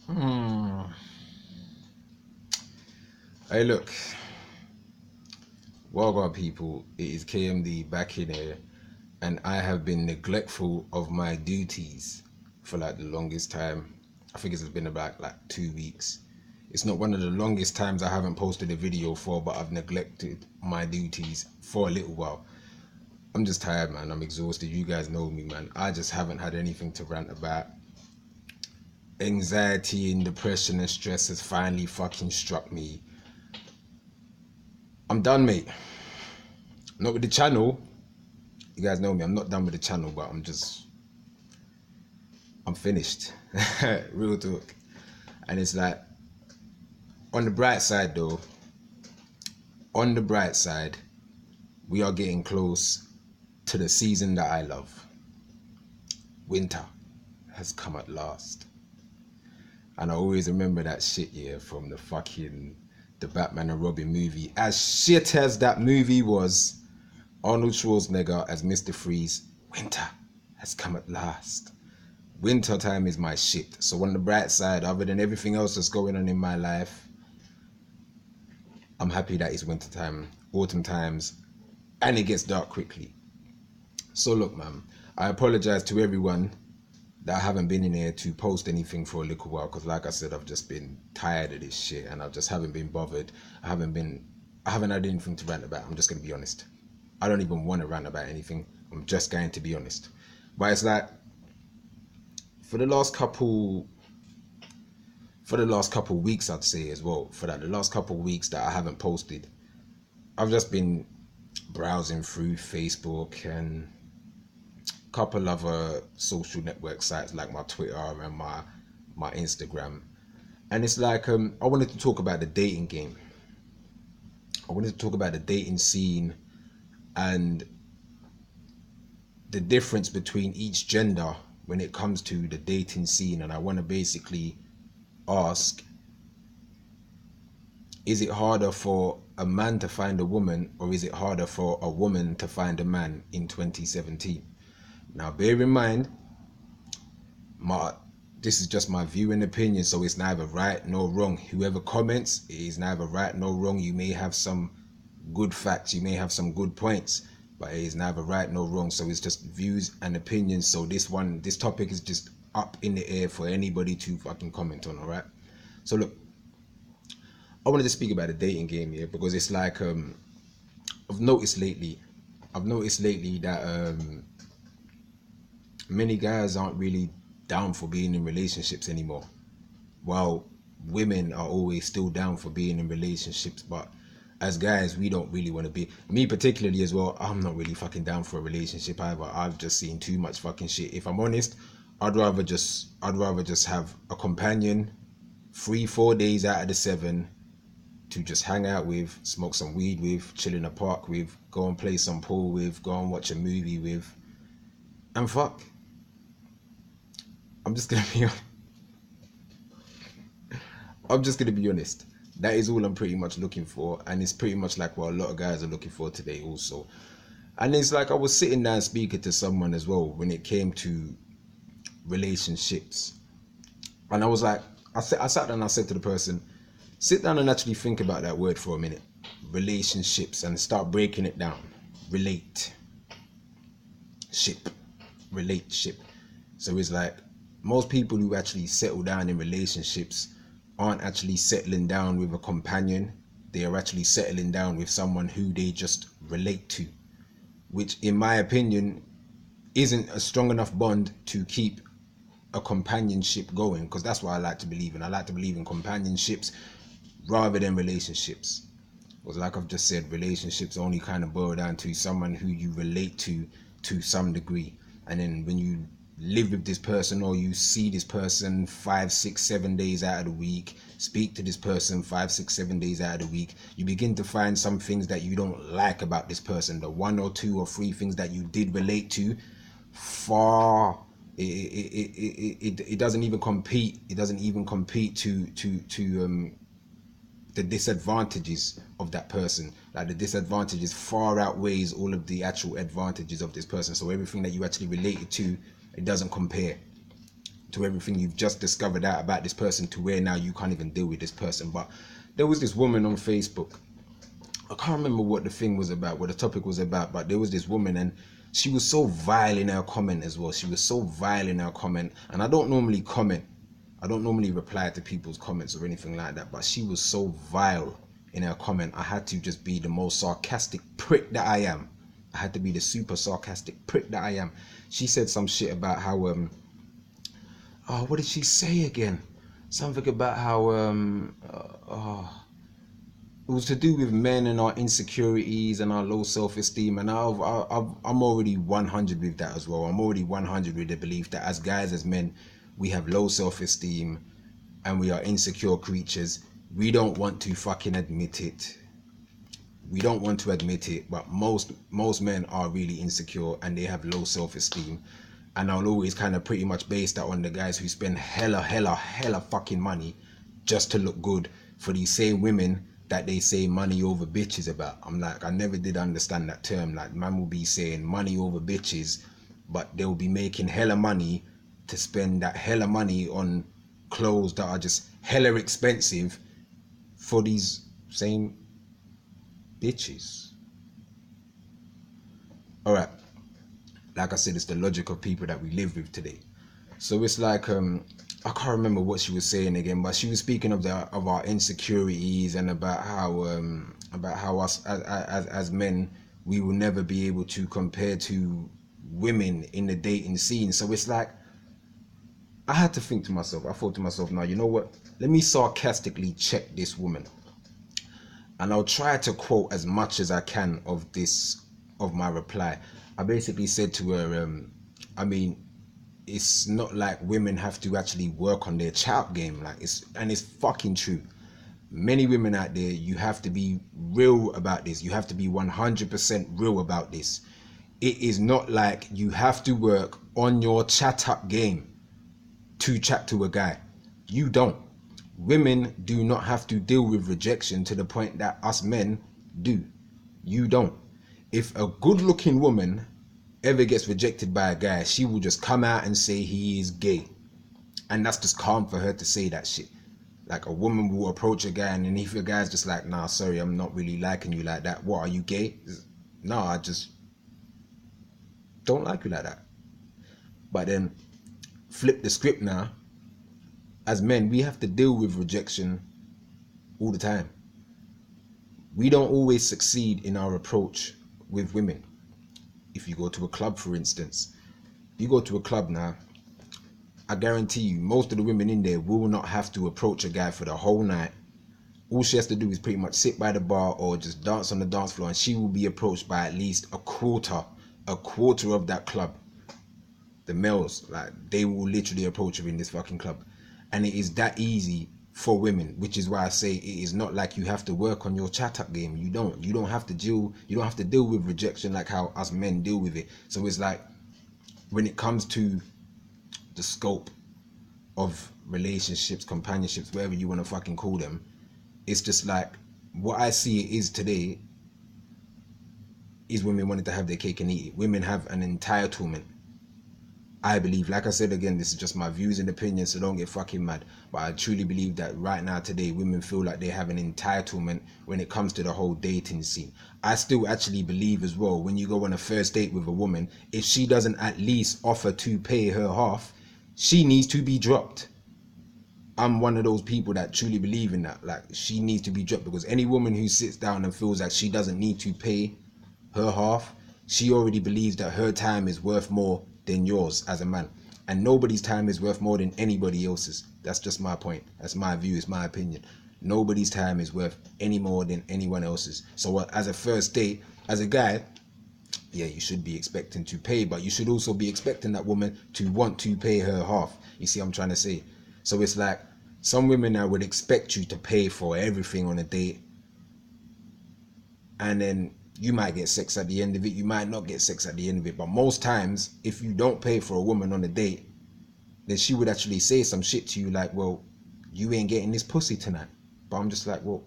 Hmm. Hey, look. Welcome, people. It is KMD back in here, and I have been neglectful of my duties for like the longest time. I think it's been about like 2 weeks. It's not one of the longest times I haven't posted a video for, but I've neglected my duties for a little while. I'm just tired, man. I'm exhausted. You guys know me, man. I just haven't had anything to rant about. Anxiety and depression and stress has finally fucking struck me. I'm done, mate. Not with the channel. You guys know me. I'm not done with the channel, but I'm finished. Real talk. And it's like, on the bright side though, on the bright side, we are getting close to the season that I love. Winter has come at last. And I always remember that shit, yeah, from the Batman and Robin movie. As shit as that movie was, Arnold Schwarzenegger as Mr. Freeze, winter has come at last. Winter time is my shit. So on the bright side, other than everything else that's going on in my life, I'm happy that it's winter time, autumn times, and it gets dark quickly. So look, man, I apologize to everyone that I haven't been in here to post anything for a little while, because like I said, I've just been tired of this shit and I just haven't been bothered. I haven't had anything to rant about. I'm just gonna be honest. I don't even want to rant about anything. I'm just going to be honest. But it's like, for the last couple weeks, I'd say as well, for that the last couple weeks that I haven't posted, I've just been browsing through Facebook and a couple other social network sites like my Twitter and my Instagram. And it's like, I wanted to talk about the dating game. I wanted to talk about the dating scene and the difference between each gender when it comes to the dating scene. And I want to basically ask, is it harder for a man to find a woman, or is it harder for a woman to find a man in 2017? Now bear in mind, this is just my view and opinion, so it's neither right nor wrong. Whoever comments, it is neither right nor wrong. You may have some good facts, you may have some good points, but it is neither right nor wrong. So it's just views and opinions. So this topic is just up in the air for anybody to fucking comment on. All right. So look, I wanted to speak about the dating game here, because it's like, I've noticed lately that many guys aren't really down for being in relationships anymore, while women are always still down for being in relationships. But as guys, we don't really want to be. Me particularly as well, I'm not really fucking down for a relationship either. I've just seen too much fucking shit. If I'm honest, I'd rather just have a companion 3-4 days out of the 7 to just hang out with, smoke some weed with, chill in a park with, go and play some pool with, go and watch a movie with, and fuck. I'm just gonna be honest. That is all I'm pretty much looking for, and it's pretty much like what a lot of guys are looking for today also. And it's like, I was sitting down speaking to someone as well when it came to relationships, and I was like, I sat down and I said to the person, sit down and actually think about that word for a minute, relationships, and start breaking it down. Relate ship. So it's like, most people who actually settle down in relationships aren't actually settling down with a companion. They are actually settling down with someone who they just relate to, which in my opinion isn't a strong enough bond to keep a companionship going, because that's what I like to believe in. I like to believe in companionships rather than relationships. Because like I've just said, relationships only kind of boil down to someone who you relate to some degree. And then when you live with this person, or you see this person 5, 6, 7 days out of the week, speak to this person 5, 6, 7 days out of the week, you begin to find some things that you don't like about this person. The 1 or 2 or 3 things that you did relate to, far it doesn't even compete. It doesn't even compete to the disadvantages of that person. Like, the disadvantages far outweighs all of the actual advantages of this person. So everything that you actually related to, it doesn't compare to everything you've just discovered out about this person to where now you can't even deal with this person. But there was this woman on Facebook. I can't remember what the thing was about, what the topic was about, but there was this woman and she was so vile in her comment as well. She was so vile in her comment, and I don't normally comment. I don't normally reply to people's comments or anything like that, but she was so vile in her comment. I had to just be the most sarcastic prick that I am. I had to be the super sarcastic prick that I am. She said some shit about how oh, what did she say again? Something about how it was to do with men and our insecurities and our low self-esteem, and I'm already 100 with that as well. I'm already 100 with the belief that as guys, as men, we have low self-esteem and we are insecure creatures. We don't want to fucking admit it. We don't want to admit it, but most men are really insecure and they have low self-esteem. And I'll always kind of pretty much base that on the guys who spend hella fucking money just to look good for these same women that they say money over bitches about. I'm like, I never did understand that term. Like, man will be saying money over bitches, but they'll be making hella money to spend that hella money on clothes that are just hella expensive for these same bitches. All right. Like I said, it's the logic of people that we live with today. So it's like, I can't remember what she was saying again, but she was speaking of our insecurities and about how us as men, we will never be able to compare to women in the dating scene. So it's like, I had to think to myself. I thought to myself, now, you know what? Let me sarcastically check this woman, and I'll try to quote as much as I can of my reply. I basically said to her, I mean, it's not like women have to actually work on their chat game. Like, it's fucking true. Many women out there, you have to be real about this. You have to be 100% real about this. It is not like you have to work on your chat up game to chat to a guy. You don't. Women do not have to deal with rejection to the point that us men do. You don't. If a good looking woman ever gets rejected by a guy, she will just come out and say he is gay. And that's just calm for her to say that shit. Like, a woman will approach a guy, and then if a guy's just like, nah, sorry, I'm not really liking you like that. What, are you gay? No, I just don't like you like that. But then flip the script now. As men, we have to deal with rejection all the time. We don't always succeed in our approach with women. If you go to a club, for instance, you go to a club now, I guarantee you, most of the women in there will not have to approach a guy for the whole night. All she has to do is pretty much sit by the bar or just dance on the dance floor, and she will be approached by at least a quarter of that club. The males, like, they will literally approach her in this fucking club. And it is that easy for women, which is why I say it is not like you have to work on your chat up game. You don't have to deal with rejection like how us men deal with it. So it's like, when it comes to the scope of relationships, companionships, whatever you want to fucking call them, it's just like, what I see it is today is women wanting to have their cake and eat it. Women have an entitlement, I believe. Like I said again, this is just my views and opinions, so don't get fucking mad. But I truly believe that right now today, women feel like they have an entitlement when it comes to the whole dating scene. I still actually believe as well, when you go on a first date with a woman, if she doesn't at least offer to pay her half, she needs to be dropped. I'm one of those people that truly believe in that. Like, she needs to be dropped, because any woman who sits down and feels like she doesn't need to pay her half, she already believes that her time is worth more than yours as a man. And nobody's time is worth more than anybody else's. That's just my point. That's my view. It's my opinion. Nobody's time is worth any more than anyone else's. So as a first date, as a guy, yeah, you should be expecting to pay, but you should also be expecting that woman to want to pay her half. You see what I'm trying to say? So it's like, some women now would expect you to pay for everything on a date, and then you might get sex at the end of it, you might not get sex at the end of it. But most times, if you don't pay for a woman on a date, then she would actually say some shit to you like, well, you ain't getting this pussy tonight. But I'm just like, well,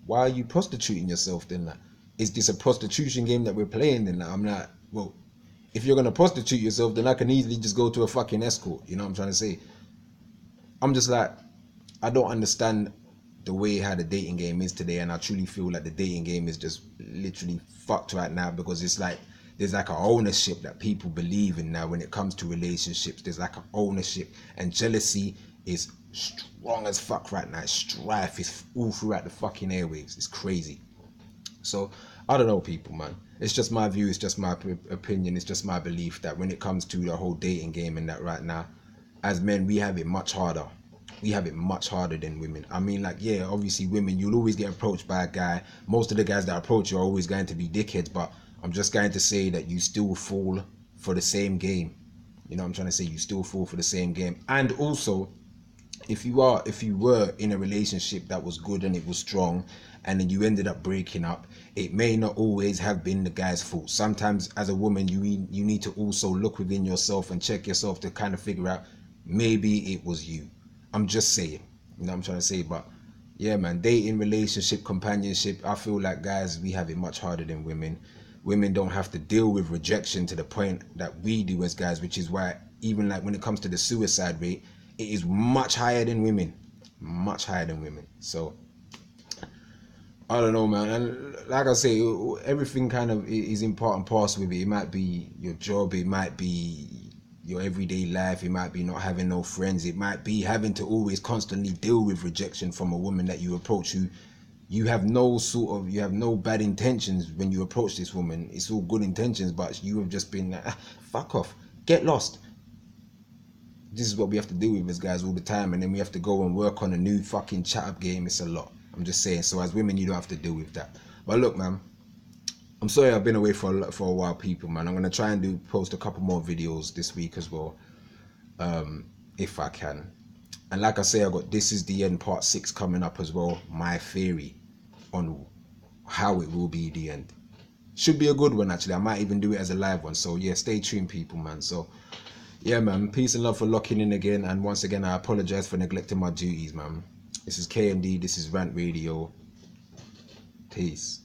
why are you prostituting yourself then? Like, is this a prostitution game that we're playing then? Like, I'm like, well, if you're going to prostitute yourself, then I can easily just go to a fucking escort. You know what I'm trying to say? I'm just like, I don't understand the way how the dating game is today, and I truly feel like the dating game is just literally fucked right now, because it's like there's like an ownership that people believe in now when it comes to relationships. There's like an ownership, and jealousy is strong as fuck right now. Strife is all throughout the fucking airwaves. It's crazy. So I don't know, people, man. It's just my view. It's just my opinion. It's just my belief that when it comes to the whole dating game and that right now, as men, we have it much harder. We have it much harder than women. I mean, like, yeah, obviously women, you'll always get approached by a guy. Most of the guys that approach you are always going to be dickheads, but I'm just going to say that you still fall for the same game. You know what I'm trying to say? You still fall for the same game. And also, if you were in a relationship that was good and it was strong, and then you ended up breaking up, it may not always have been the guy's fault. Sometimes as a woman, you need to also look within yourself and check yourself to kind of figure out, maybe it was you. I'm just saying, you know what I'm trying to say. But yeah, man, dating, relationship, companionship, I feel like, guys, we have it much harder than women. Women don't have to deal with rejection to the point that we do as guys, which is why even like when it comes to the suicide rate, it is much higher than women. Much higher than women. So I don't know, man. And like I say, everything kind of is in part and parcel with it. It might be your job, it might be your everyday life, it might be not having no friends, it might be having to always constantly deal with rejection from a woman that you approach, who you have no bad intentions when you approach this woman. It's all good intentions, but you have just been like, fuck off, get lost. This is what we have to deal with as guys all the time, and then we have to go and work on a new fucking chat up game. It's a lot. I'm just saying. So as women, you don't have to deal with that. But look, man, I'm sorry I've been away for a while, people, man. I'm gonna try and post a couple more videos this week as well, if I can. And like I say, I got This Is the End Part 6 coming up as well. My theory on how it will be the end. Should be a good one, actually. I might even do it as a live one. So yeah, stay tuned, people, man. So yeah, man, peace and love for locking in again. And once again, I apologize for neglecting my duties, man. This is KMD. This is Rant Radio. Peace.